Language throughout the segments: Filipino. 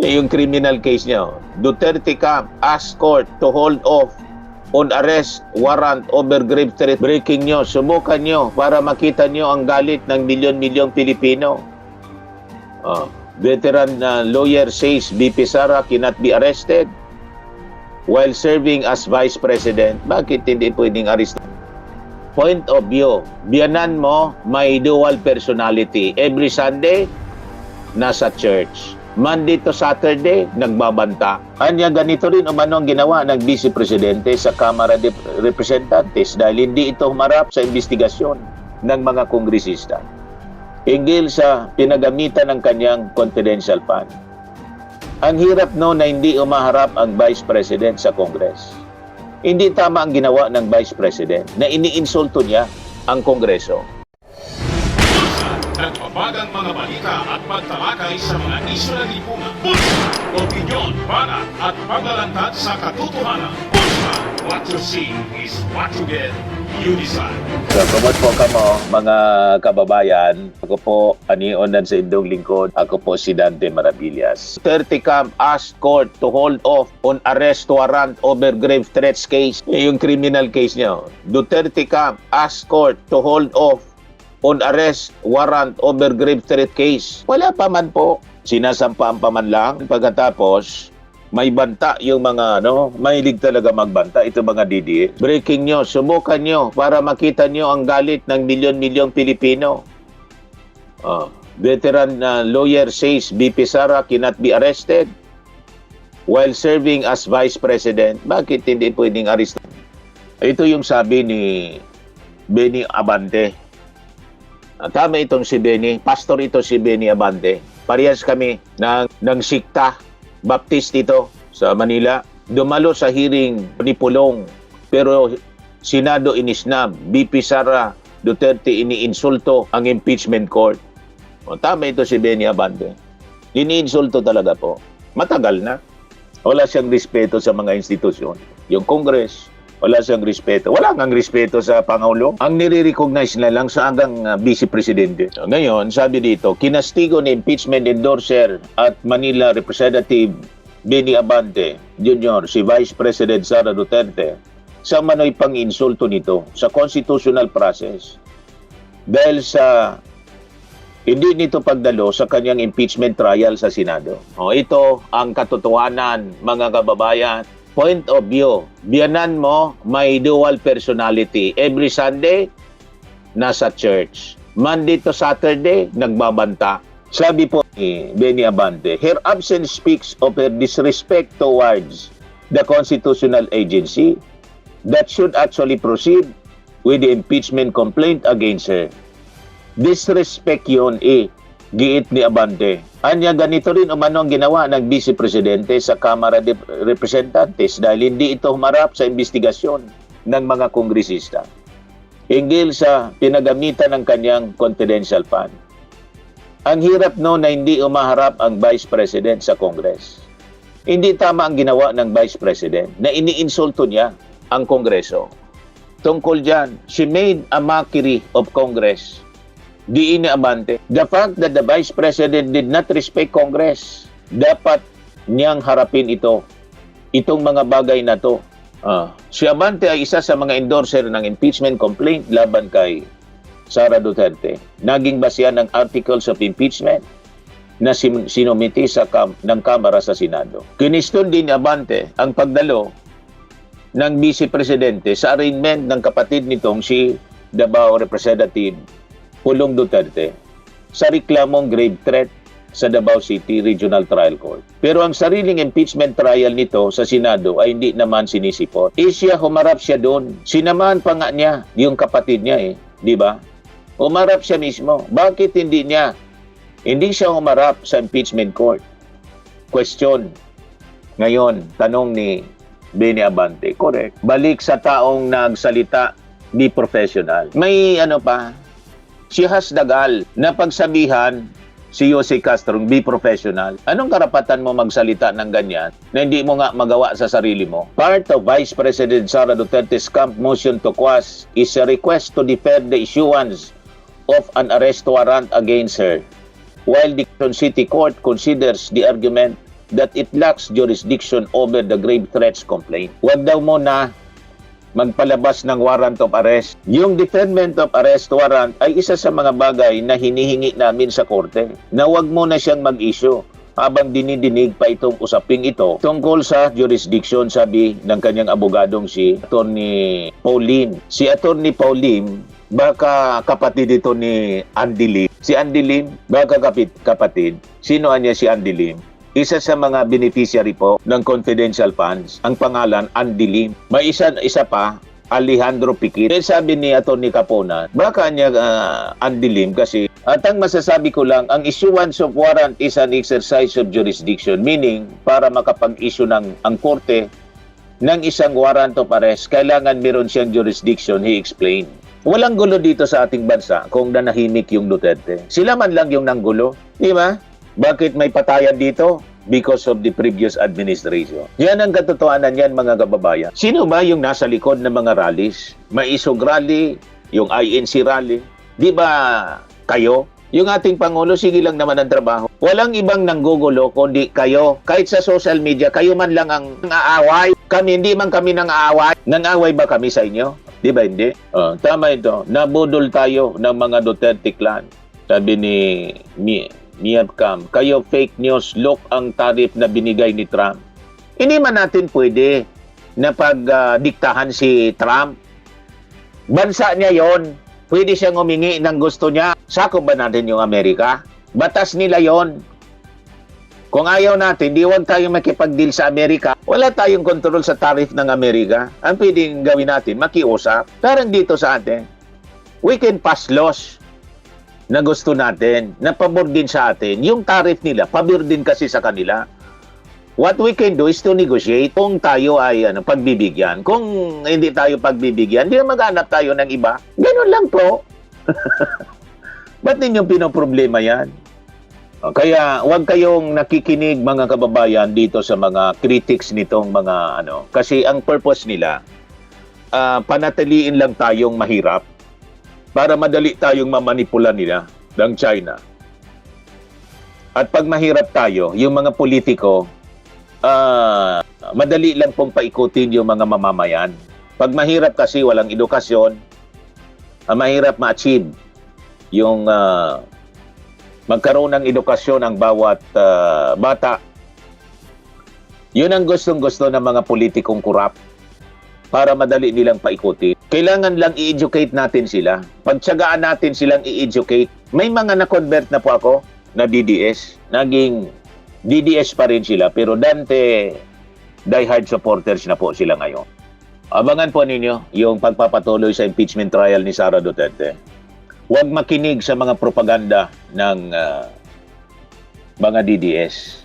Yung criminal case niya. Duterte camp asked court to hold off on arrest warrant over grave threat. Breaking news. Subukan nyo para makita nyo ang galit ng milyon-milyong Pilipino. Veteran lawyer says BP Sara cannot be arrested while serving as Vice President. Bakit hindi pwedeng arrest? Point of view. Biyanan mo, may dual personality. Every Sunday, nasa church. Monday to Saturday, nagbabanta. Anya ganito rin umano ang ginawa ng Vice Presidente sa Kamara de Representantes dahil hindi ito humarap sa investigasyon ng mga kongresista hinggil sa pinagamitan ng kanyang confidential fund. Ang hirap no na hindi umaharap ang Vice President sa Congress. Hindi tama ang ginawa ng Vice President na iniinsulto niya ang Kongreso. Nagbabagang mga balita at pagtalakay sa mga isyu ng lipunan. Bulsa, opinyon, banat at paglalantad sa katotohanan. Bulsa, what you see is what you get. You decide. So, kumot po kamo, mga kababayan. Ako po, Anionan sa Indong Lingkod. Ako po si Dante Maravillas. Duterte camp asked court to hold off on arrest warrant over grave threats case. Yung criminal case niya. Duterte camp asked court to hold off on arrest warrant over grave threat case. Wala pa man po. Sinasampaan pa man lang. Pagkatapos, may banta yung mga, mahilig talaga magbanta. Ito mga DDS. Breaking news. Subukan nyo para makita nyo ang galit ng milyon-milyong Pilipino. Veteran lawyer says BP Sara cannot be arrested while serving as Vice President. Bakit hindi pwedeng arrest? Ito yung sabi ni Benny Abante. Tama itong si Benny. Pastor ito si Benny Abante. Parehas kami ng sikta. Baptist ito sa Manila. Dumalo sa hearing ni Pulong. Pero Senado inisnab. BP Sara Duterte iniinsulto ang impeachment court. Tama ito si Benny Abante. Iniinsulto talaga po. Matagal na. Wala siyang respeto sa mga institusyon. Yung Congress, wala siyang respeto. Wala ngang respeto sa Pangulo. Ang nire-recognize na lang sa hanggang Vice Presidente. So, ngayon, sabi dito, kinastigo ni impeachment endorser at Manila Representative Benny Abante Jr., si Vice President Sara Duterte, sa manoy pang-insulto nito sa constitutional process. Dahil sa hindi nito pagdalo sa kanyang impeachment trial sa Senado. Ito ang katotohanan, mga kababayan. Point of view. Biyanan mo, may dual personality. Every Sunday, nasa church. Monday to Saturday, nagbabanta. Sabi po ni Benny Abante, her absence speaks of her disrespect towards the constitutional agency that should actually proceed with the impeachment complaint against her. Disrespect yun giit ni Abante. Anya ganito rin umano ang ginawa ng Vice Presidente sa Kamara de Representantes dahil hindi ito humarap sa investigasyon ng mga kongresista hinggil sa pinagamitan ng kanyang confidential fund. Ang hirap na hindi umaharap ang Vice President sa Congress. Hindi tama ang ginawa ng Vice President na iniinsulto niya ang Kongreso. Tungkol dyan, she made a mockery of Congress. Diin ni Abante, the fact that the Vice President did not respect Congress, dapat niyang harapin itong mga bagay na to. Si Abante ay isa sa mga endorser ng impeachment complaint laban kay Sara Duterte. Naging basehan ng articles of impeachment na sinumiti ng Kamara sa Senado. Kiniston din ni Abante ang pagdalo ng Vice Presidente sa arraignment ng kapatid nitong si Davao Representative Pulong Duterte sa reklamong grave threat sa Davao City Regional Trial Court. Pero ang sariling impeachment trial nito sa Senado ay hindi naman sinisipot. Humarap siya doon. Sinamahan pa nga niya yung kapatid niya di ba? Humarap siya mismo. Bakit hindi siya humarap sa impeachment court? Question. Ngayon, tanong ni Benny Abante, correct. Balik sa taong nagsalita, be professional. May she has dagal na pagsabihan si Jose Castro, be professional. Anong karapatan mo magsalita ng ganyan na hindi mo nga magawa sa sarili mo? Part of Vice President Sara Duterte's camp motion to quash is a request to defer the issuance of an arrest warrant against her while the Quezon City Court considers the argument that it lacks jurisdiction over the grave threats complaint. Huwag daw muna magpalabas ng warrant of arrest. Yung deferment of arrest warrant ay isa sa mga bagay na hinihingi namin sa korte na huwag muna siyang mag-issue habang dinidinig pa itong usaping ito tungkol sa jurisdiction, sabi ng kanyang abogadong si Attorney Pauline. Si Attorney Pauline, baka kapatid ito ni Andy Lim. Si Andy Lim, baka kapatid. Sino niya si Andy Lim? Isa sa mga beneficiary po ng confidential funds, ang pangalan Andy Lim. May isa pa, Alejandro Piquet. Sabi ni Atty. Capona, baka niya Andy Lim kasi at ang masasabi ko lang, ang issuance of warrant is an exercise of jurisdiction, meaning para makapag-issue ng ang korte ng isang warrant of arrest, kailangan meron siyang jurisdiction, he explained. Walang gulo dito sa ating bansa kung nanahimik yung Duterte. Sila man lang yung nanggulo, di ba? Bakit may patayan dito? Because of the previous administration. Yan ang katotohanan yan, mga kababayan. Sino ba yung nasa likod ng mga rallies? May Isog rally, yung INC rally. Di ba kayo? Yung ating Pangulo, sige lang naman ang trabaho. Walang ibang nanggugulo kundi kayo. Kahit sa social media, kayo man lang ang aaway. Kami, hindi man kami nang aaway. Nang-aaway ba kami sa inyo? Di ba hindi? Tama ito. Nabudol tayo ng mga Duterte clan. Sabi ni Miabcam, kayo fake news, look ang tariff na binigay ni Trump. Hindi man natin pwede na pagdiktahan si Trump. Bansa niya yon. Pwede siyang humingi ng gusto niya. Sakop ba natin yung Amerika? Batas nila yon. Kung ayaw natin, di huwag tayong makipag-deal sa Amerika. Wala tayong kontrol sa tariff ng Amerika. Ang pwedeng gawin natin, makiusap. Parang dito sa atin, we can pass laws na gusto natin, na pabor din sa atin. Yung tariff nila, pabor din kasi sa kanila. What we can do is to negotiate kung tayo ay pagbibigyan. Kung hindi tayo pagbibigyan, hindi maghanap tayo ng iba. Ganun lang po. Ba't ninyong pinoproblema yan? Kaya huwag kayong nakikinig, mga kababayan, dito sa mga critics nitong mga kasi ang purpose nila, panatiliin lang tayong mahirap para madali tayong mamanipula nila ng China. At pag mahirap tayo, yung mga politiko, madali lang pong paikutin yung mga mamamayan. Pag mahirap kasi walang edukasyon, mahirap ma-achieve yung magkaroon ng edukasyon ang bawat bata. Yun ang gustong-gusto ng mga politikong kurap para madali nilang paikutin. Kailangan lang i-educate natin sila. Pagtsagaan natin silang i-educate. May mga na-convert na po ako na DDS. Naging DDS pa rin sila, pero dante diehard supporters na po sila ngayon. Abangan po ninyo yung pagpapatuloy sa impeachment trial ni Sara Duterte. Huwag makinig sa mga propaganda ng mga DDS.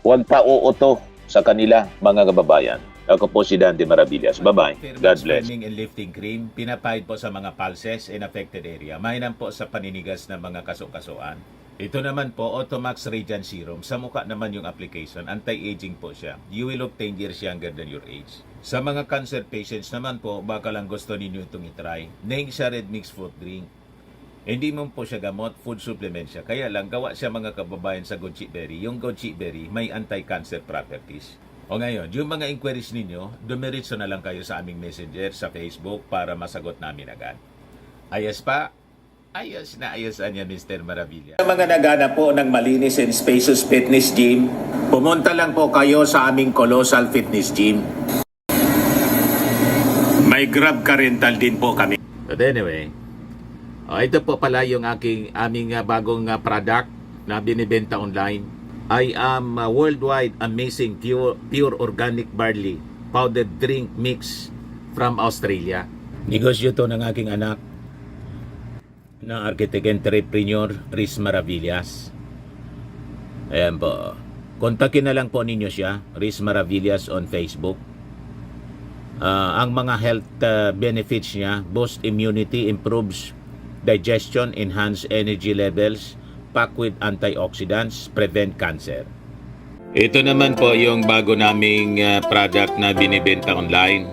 Huwag pa uuto sa kanila, mga kababayan. Ako po si Dante Maravillas. Bye-bye. God bless. Firming and lifting cream, pinapahid po sa mga pulses in affected area. Mainam po sa paninigas ng mga kaso-kasuan. Ito naman po, Automax Radiant Serum. Sa mukha naman yung application, anti-aging po siya. You will look 10 years younger than your age. Sa mga cancer patients naman po, baka lang gusto ninyo itong itry. Neng siya red mixed fruit drink. Hindi mo po siya gamot, food supplement siya. Kaya lang, gawa siya mga kababayan sa goji berry. Yung goji berry may anti-cancer properties. O ngayon, yung mga inquiries ninyo, dumiritso na lang kayo sa aming messenger sa Facebook para masagot namin agad. Ayos pa? Ayos na ayos niya, Mr. Maravilla. Sa mga naghanap po ng malinis and spacious fitness gym, pumunta lang po kayo sa aming Colossal Fitness Gym. May Grab car rental din po kami. But anyway, ito po pala yung aming bagong product na binibenta online. I am worldwide amazing pure organic barley powdered drink mix from Australia. Negosyo to ng aking anak na architect entrepreneur Riz Maravillas. Ayan po. Kontakin na lang po ninyo siya, Riz Maravillas on Facebook. Ang mga health benefits niya, boost immunity, improves digestion, enhance energy levels, packed with antioxidants, prevent cancer. Ito naman po yung bago naming product na binibenta online.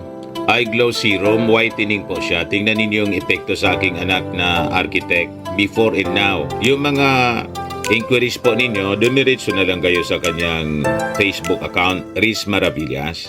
Eye Glow Serum, whitening po siya. Tingnan ninyo yung epekto sa aking anak na architect before and now. Yung mga inquiries po ninyo, dumiretso na lang kayo sa kanyang Facebook account, Riz Maravillas.